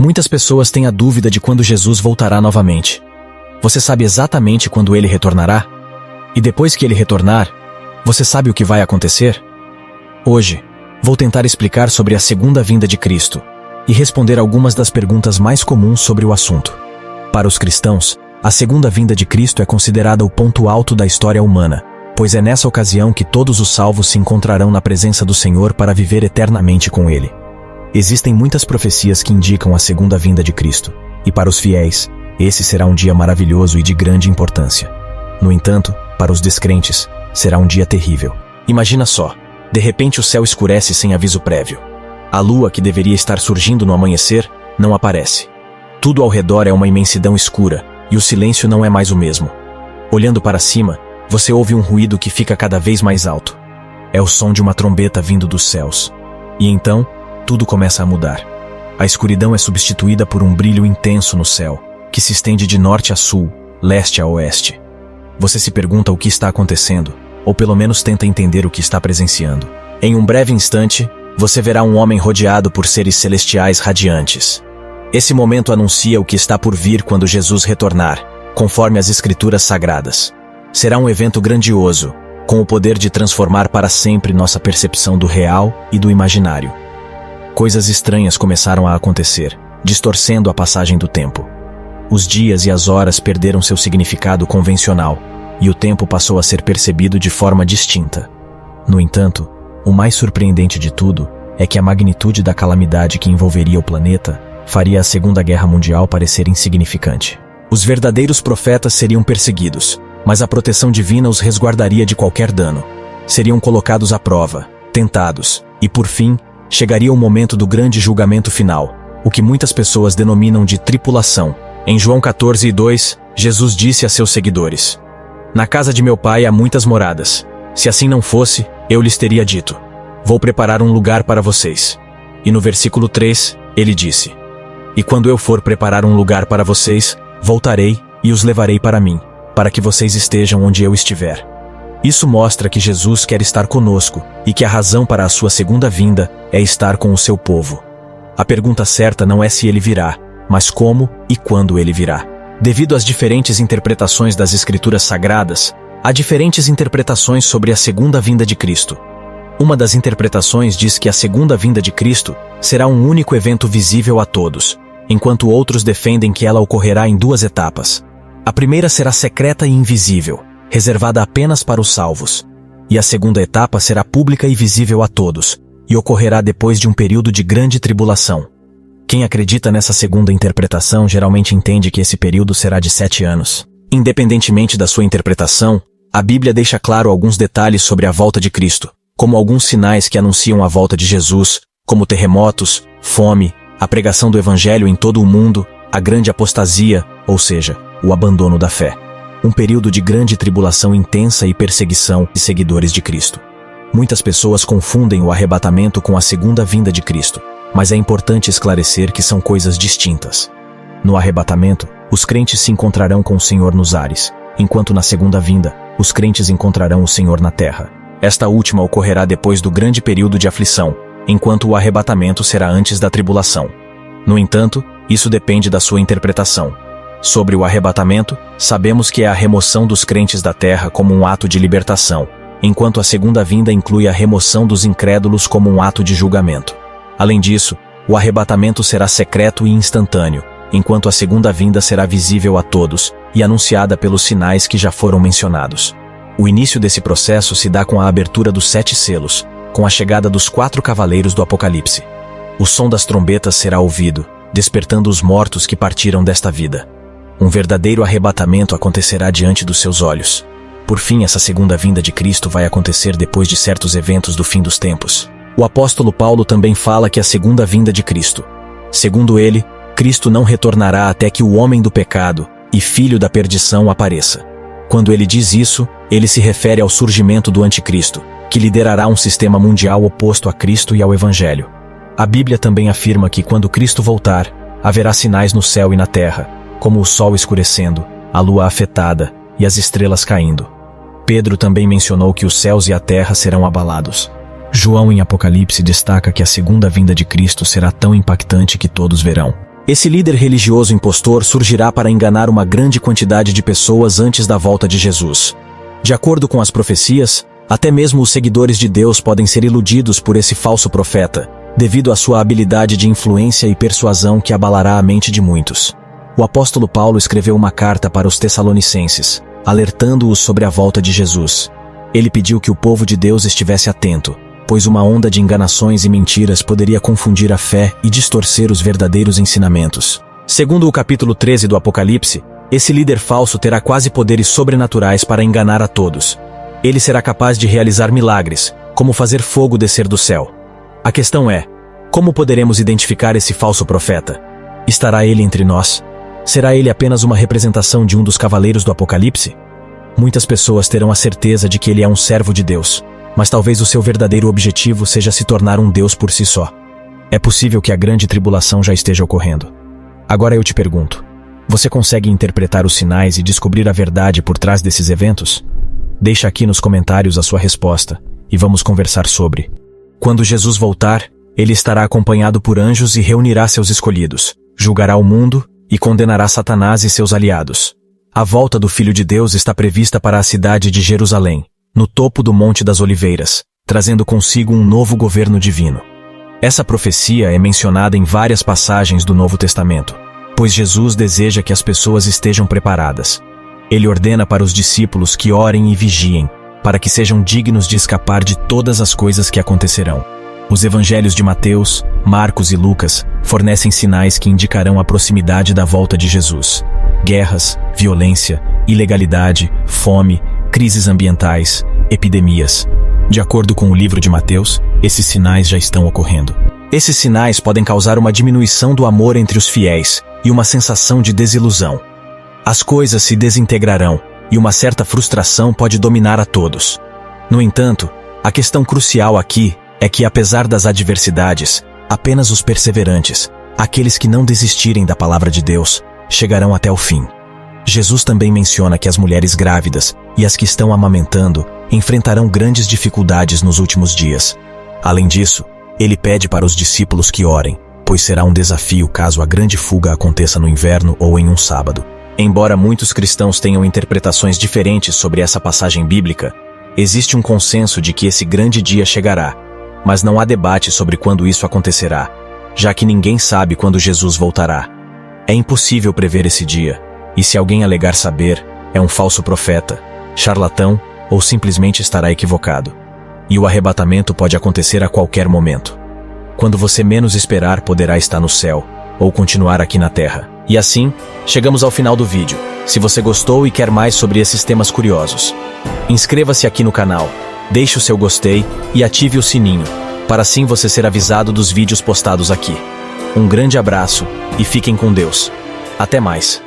Muitas pessoas têm a dúvida de quando Jesus voltará novamente. Você sabe exatamente quando ele retornará? E depois que ele retornar, você sabe o que vai acontecer? Hoje, vou tentar explicar sobre a segunda vinda de Cristo e responder algumas das perguntas mais comuns sobre o assunto. Para os cristãos, a segunda vinda de Cristo é considerada o ponto alto da história humana, pois é nessa ocasião que todos os salvos se encontrarão na presença do Senhor para viver eternamente com Ele. Existem muitas profecias que indicam a segunda vinda de Cristo, e para os fiéis, esse será um dia maravilhoso e de grande importância. No entanto, para os descrentes, será um dia terrível. Imagina só, de repente o céu escurece sem aviso prévio. A lua, que deveria estar surgindo no amanhecer, não aparece. Tudo ao redor é uma imensidão escura, e o silêncio não é mais o mesmo. Olhando para cima, você ouve um ruído que fica cada vez mais alto. É o som de uma trombeta vindo dos céus. E então, tudo começa a mudar. A escuridão é substituída por um brilho intenso no céu, que se estende de norte a sul, leste a oeste. Você se pergunta o que está acontecendo, ou pelo menos tenta entender o que está presenciando. Em um breve instante, você verá um homem rodeado por seres celestiais radiantes. Esse momento anuncia o que está por vir quando Jesus retornar, conforme as Escrituras Sagradas. Será um evento grandioso, com o poder de transformar para sempre nossa percepção do real e do imaginário. Coisas estranhas começaram a acontecer, distorcendo a passagem do tempo. Os dias e as horas perderam seu significado convencional, e o tempo passou a ser percebido de forma distinta. No entanto, o mais surpreendente de tudo é que a magnitude da calamidade que envolveria o planeta faria a Segunda Guerra Mundial parecer insignificante. Os verdadeiros profetas seriam perseguidos, mas a proteção divina os resguardaria de qualquer dano. Seriam colocados à prova, tentados, e por fim, chegaria o momento do grande julgamento final, o que muitas pessoas denominam de tribulação. Em João 14:2, Jesus disse a seus seguidores: "Na casa de meu pai há muitas moradas. Se assim não fosse, eu lhes teria dito: vou preparar um lugar para vocês." E no versículo 3, ele disse: "E quando eu for preparar um lugar para vocês, voltarei e os levarei para mim, para que vocês estejam onde eu estiver." Isso mostra que Jesus quer estar conosco e que a razão para a sua segunda vinda é estar com o seu povo. A pergunta certa não é se ele virá, mas como e quando ele virá. Devido às diferentes interpretações das Escrituras Sagradas, há diferentes interpretações sobre a segunda vinda de Cristo. Uma das interpretações diz que a segunda vinda de Cristo será um único evento visível a todos, enquanto outros defendem que ela ocorrerá em duas etapas. A primeira será secreta e invisível, reservada apenas para os salvos, e a segunda etapa será pública e visível a todos, e ocorrerá depois de um período de grande tribulação. Quem acredita nessa segunda interpretação geralmente entende que esse período será de 7 anos. Independentemente da sua interpretação, a Bíblia deixa claro alguns detalhes sobre a volta de Cristo, como alguns sinais que anunciam a volta de Jesus, como terremotos, fome, a pregação do Evangelho em todo o mundo, a grande apostasia, ou seja, o abandono da fé. Um período de grande tribulação intensa e perseguição de seguidores de Cristo. Muitas pessoas confundem o arrebatamento com a segunda vinda de Cristo, mas é importante esclarecer que são coisas distintas. No arrebatamento, os crentes se encontrarão com o Senhor nos ares, enquanto na segunda vinda, os crentes encontrarão o Senhor na terra. Esta última ocorrerá depois do grande período de aflição, enquanto o arrebatamento será antes da tribulação. No entanto, isso depende da sua interpretação. Sobre o arrebatamento, sabemos que é a remoção dos crentes da terra como um ato de libertação, enquanto a segunda vinda inclui a remoção dos incrédulos como um ato de julgamento. Além disso, o arrebatamento será secreto e instantâneo, enquanto a segunda vinda será visível a todos e anunciada pelos sinais que já foram mencionados. O início desse processo se dá com a abertura dos 7 selos, com a chegada dos 4 cavaleiros do Apocalipse. O som das trombetas será ouvido, despertando os mortos que partiram desta vida. Um verdadeiro arrebatamento acontecerá diante dos seus olhos. Por fim, essa segunda vinda de Cristo vai acontecer depois de certos eventos do fim dos tempos. O apóstolo Paulo também fala que a segunda vinda de Cristo. Segundo ele, Cristo não retornará até que o homem do pecado e filho da perdição apareça. Quando ele diz isso, ele se refere ao surgimento do anticristo, que liderará um sistema mundial oposto a Cristo e ao Evangelho. A Bíblia também afirma que quando Cristo voltar, haverá sinais no céu e na terra, como o sol escurecendo, a lua afetada e as estrelas caindo. Pedro também mencionou que os céus e a terra serão abalados. João em Apocalipse destaca que a segunda vinda de Cristo será tão impactante que todos verão. Esse líder religioso impostor surgirá para enganar uma grande quantidade de pessoas antes da volta de Jesus. De acordo com as profecias, até mesmo os seguidores de Deus podem ser iludidos por esse falso profeta, devido à sua habilidade de influência e persuasão que abalará a mente de muitos. O apóstolo Paulo escreveu uma carta para os Tessalonicenses, alertando-os sobre a volta de Jesus. Ele pediu que o povo de Deus estivesse atento, pois uma onda de enganações e mentiras poderia confundir a fé e distorcer os verdadeiros ensinamentos. Segundo o capítulo 13 do Apocalipse, esse líder falso terá quase poderes sobrenaturais para enganar a todos. Ele será capaz de realizar milagres, como fazer fogo descer do céu. A questão é, como poderemos identificar esse falso profeta? Estará ele entre nós? Será ele apenas uma representação de um dos cavaleiros do Apocalipse? Muitas pessoas terão a certeza de que ele é um servo de Deus, mas talvez o seu verdadeiro objetivo seja se tornar um Deus por si só. É possível que a grande tribulação já esteja ocorrendo. Agora eu te pergunto, você consegue interpretar os sinais e descobrir a verdade por trás desses eventos? Deixa aqui nos comentários a sua resposta, e vamos conversar sobre. Quando Jesus voltar, ele estará acompanhado por anjos e reunirá seus escolhidos, julgará o mundo e condenará Satanás e seus aliados. A volta do Filho de Deus está prevista para a cidade de Jerusalém, no topo do Monte das Oliveiras, trazendo consigo um novo governo divino. Essa profecia é mencionada em várias passagens do Novo Testamento, pois Jesus deseja que as pessoas estejam preparadas. Ele ordena para os discípulos que orem e vigiem, para que sejam dignos de escapar de todas as coisas que acontecerão. Os evangelhos de Mateus, Marcos e Lucas fornecem sinais que indicarão a proximidade da volta de Jesus. Guerras, violência, ilegalidade, fome, crises ambientais, epidemias. De acordo com o livro de Mateus, esses sinais já estão ocorrendo. Esses sinais podem causar uma diminuição do amor entre os fiéis e uma sensação de desilusão. As coisas se desintegrarão e uma certa frustração pode dominar a todos. No entanto, a questão crucial aqui é que, apesar das adversidades, apenas os perseverantes, aqueles que não desistirem da palavra de Deus, chegarão até o fim. Jesus também menciona que as mulheres grávidas e as que estão amamentando enfrentarão grandes dificuldades nos últimos dias. Além disso, ele pede para os discípulos que orem, pois será um desafio caso a grande fuga aconteça no inverno ou em um sábado. Embora muitos cristãos tenham interpretações diferentes sobre essa passagem bíblica, existe um consenso de que esse grande dia chegará, mas não há debate sobre quando isso acontecerá, já que ninguém sabe quando Jesus voltará. É impossível prever esse dia, e se alguém alegar saber, é um falso profeta, charlatão ou simplesmente estará equivocado. E o arrebatamento pode acontecer a qualquer momento. Quando você menos esperar, poderá estar no céu, ou continuar aqui na terra. E assim, chegamos ao final do vídeo. Se você gostou e quer mais sobre esses temas curiosos, inscreva-se aqui no canal, deixe o seu gostei e ative o sininho, para assim você ser avisado dos vídeos postados aqui. Um grande abraço e fiquem com Deus. Até mais.